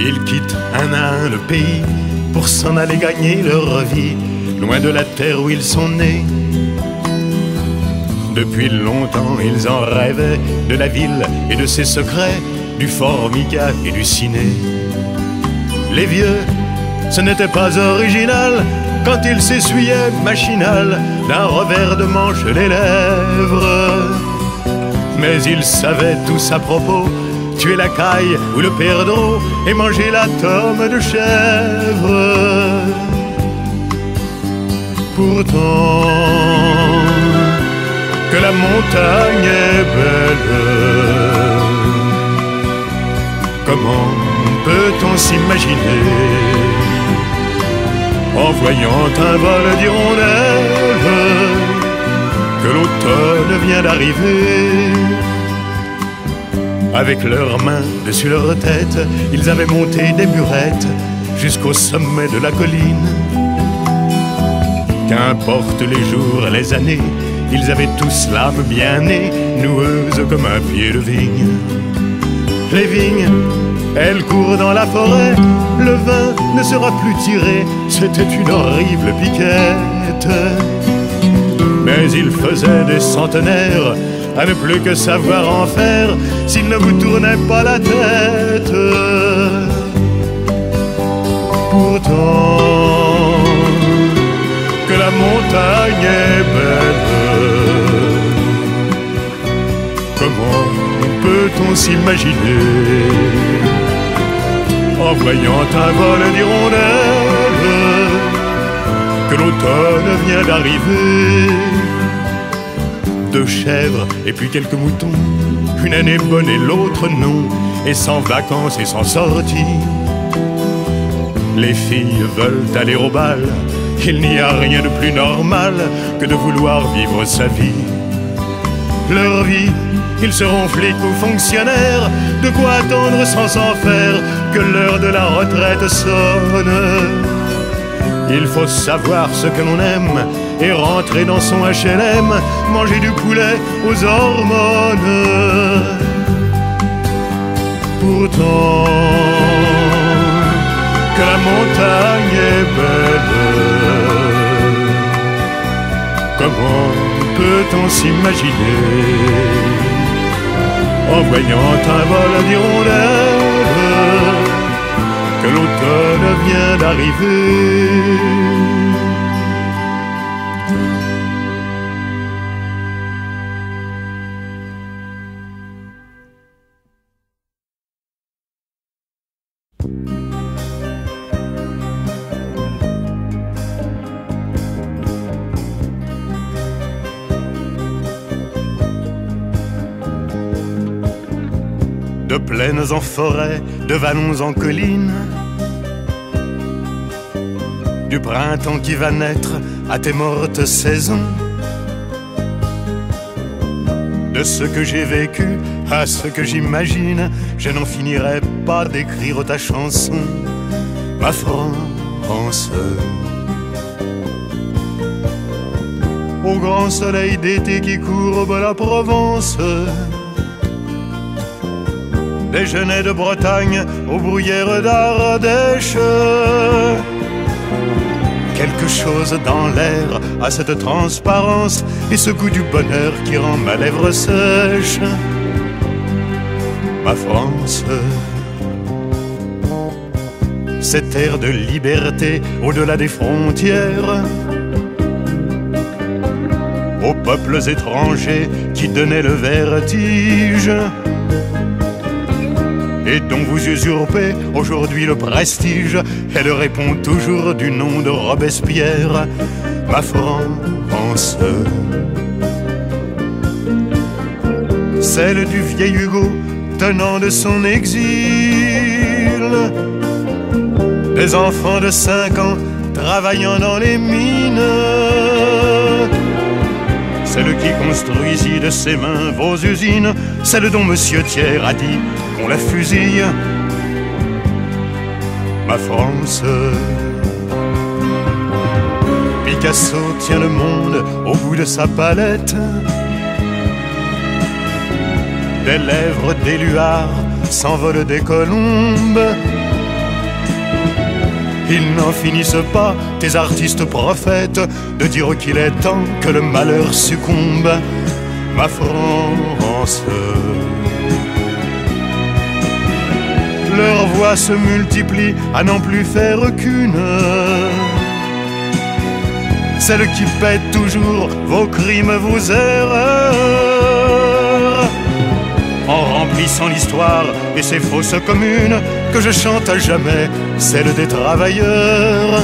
Ils quittent un à un le pays pour s'en aller gagner leur vie, loin de la terre où ils sont nés. Depuis longtemps ils en rêvaient, de la ville et de ses secrets, du Formica et du ciné. Les vieux, ce n'était pas original quand ils s'essuyaient machinal d'un revers de manche les lèvres. Mais ils savaient tous à propos tuer la caille ou le perdreau et manger la tome de chèvre. Pourtant, que la montagne est belle, comment peut-on s'imaginer en voyant un vol d'hirondelles que l'automne vient d'arriver? Avec leurs mains dessus leur tête, ils avaient monté des burettes jusqu'au sommet de la colline. Qu'importe les jours, les années, ils avaient tous l'âme bien née, noueuse comme un pied de vigne. Les vignes, elles courent dans la forêt, le vin ne sera plus tiré, c'était une horrible piquette. Mais il faisait des centenaires à ne plus que savoir en faire s'il ne vous tournait pas la tête. Pourtant, que la montagne est belle, comment peut-on s'imaginer en voyant un vol d'hirondelles que l'automne vient d'arriver? 2 chèvres et puis quelques moutons, une année bonne et l'autre non, et sans vacances et sans sortie. Les filles veulent aller au bal, il n'y a rien de plus normal que de vouloir vivre sa vie. Leur vie, ils seront flics ou fonctionnaires, de quoi attendre sans s'en faire que l'heure de la retraite sonne. Il faut savoir ce que l'on aime et rentrer dans son HLM, manger du poulet aux hormones. Pourtant, que la montagne est belle, comment peut-on s'imaginer en voyant un vol d'hirondelles que l'automne vient d'arriver? De plaines en forêt, de vallons en collines, du printemps qui va naître à tes mortes saisons, de ce que j'ai vécu à ce que j'imagine, je n'en finirai pas d'écrire ta chanson, ma France. Au grand soleil d'été qui courbe la Provence, des genêts de Bretagne aux bruyères d'Ardèche. Quelque chose dans l'air a cette transparence et ce goût du bonheur qui rend ma lèvre sèche. Ma France, cette terre de liberté au-delà des frontières, aux peuples étrangers qui donnaient le vertige et dont vous usurpez aujourd'hui le prestige. Elle répond toujours du nom de Robespierre, ma France. Celle du vieil Hugo tenant de son exil, des enfants de 5 ans travaillant dans les mines, celle qui construisit de ses mains vos usines, celle dont Monsieur Thiers a dit qu'on la fusille, ma France. Picasso tient le monde au bout de sa palette, des lèvres d'éluard s'envolent des colombes, Ils n'en finissent pas, tes artistes prophètes, de dire qu'il est temps que le malheur succombe. Ma France, leurs voix se multiplient à n'en plus faire qu'une, celle qui paie toujours vos crimes, vos erreurs, en remplissant l'histoire et ses fausses communes, que je chante à jamais, celle des travailleurs.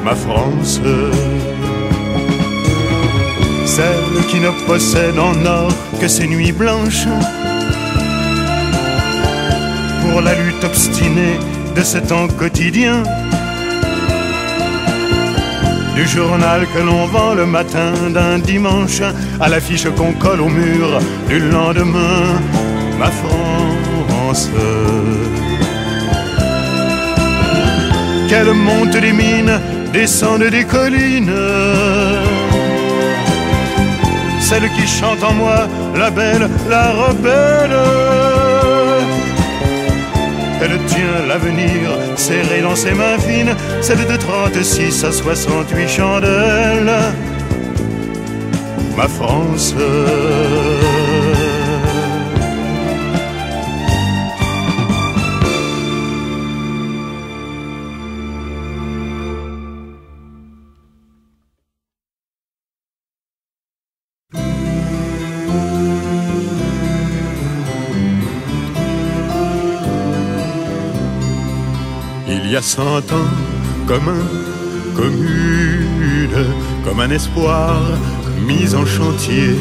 Ma France, celle qui ne possède en or que ses nuits blanches, pour la lutte obstinée de ce temps quotidien, du journal que l'on vend le matin d'un dimanche à l'affiche qu'on colle au mur du lendemain. Ma France, qu'elle monte des mines, descende des collines, celle qui chante en moi, la belle, la rebelle. Elle tient l'avenir serré dans ses mains fines, celle de 36 à 68 chandelles. Ma France, il y a 100 ans, comme un commune, comme un espoir mis en chantier,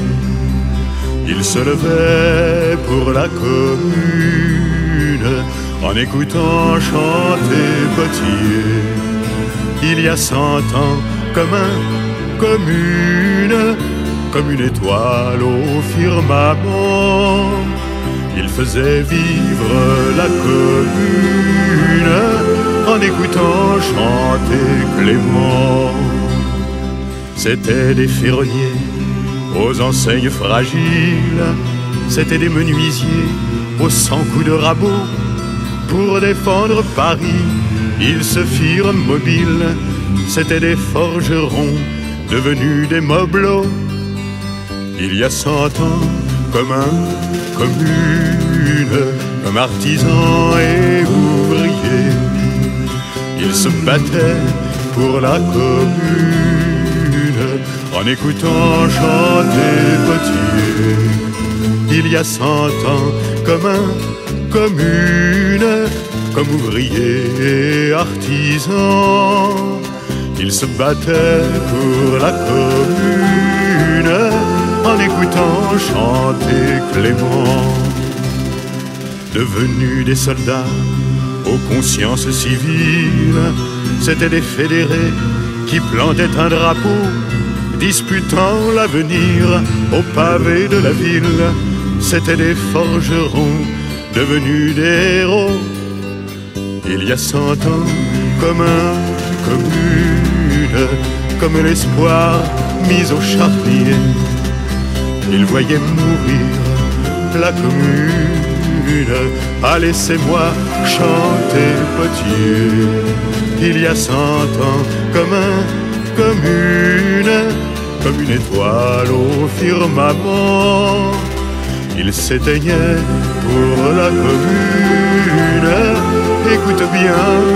il se levait pour la commune en écoutant chanter Potier. Il y a 100 ans, comme un commune, comme une étoile au firmament, il faisait vivre la commune en écoutant chanter Clément. C'étaient des ferronniers aux enseignes fragiles, c'étaient des menuisiers aux 100 coups de rabot. Pour défendre Paris, ils se firent mobiles, c'étaient des forgerons devenus des mobelots. Il y a 100 ans, comme un commune, comme artisans et ouvriers, ils se battaient pour la commune en écoutant chanter Potier. Il y a 100 ans, comme un commune, comme ouvriers et artisans, ils se battaient pour la commune en écoutant chanter Clément. Devenus des soldats aux consciences civiles, c'étaient des fédérés qui plantaient un drapeau, disputant l'avenir au pavé de la ville. C'étaient des forgerons devenus des héros. Il y a 100 ans, comme un commune, comme l'espoir mis au charnier, ils voyaient mourir la commune. Ah, laissez-moi chanter Potier. Il y a 100 ans, comme un commune, comme une étoile au firmament, il s'éteignait pour la commune. Écoute bien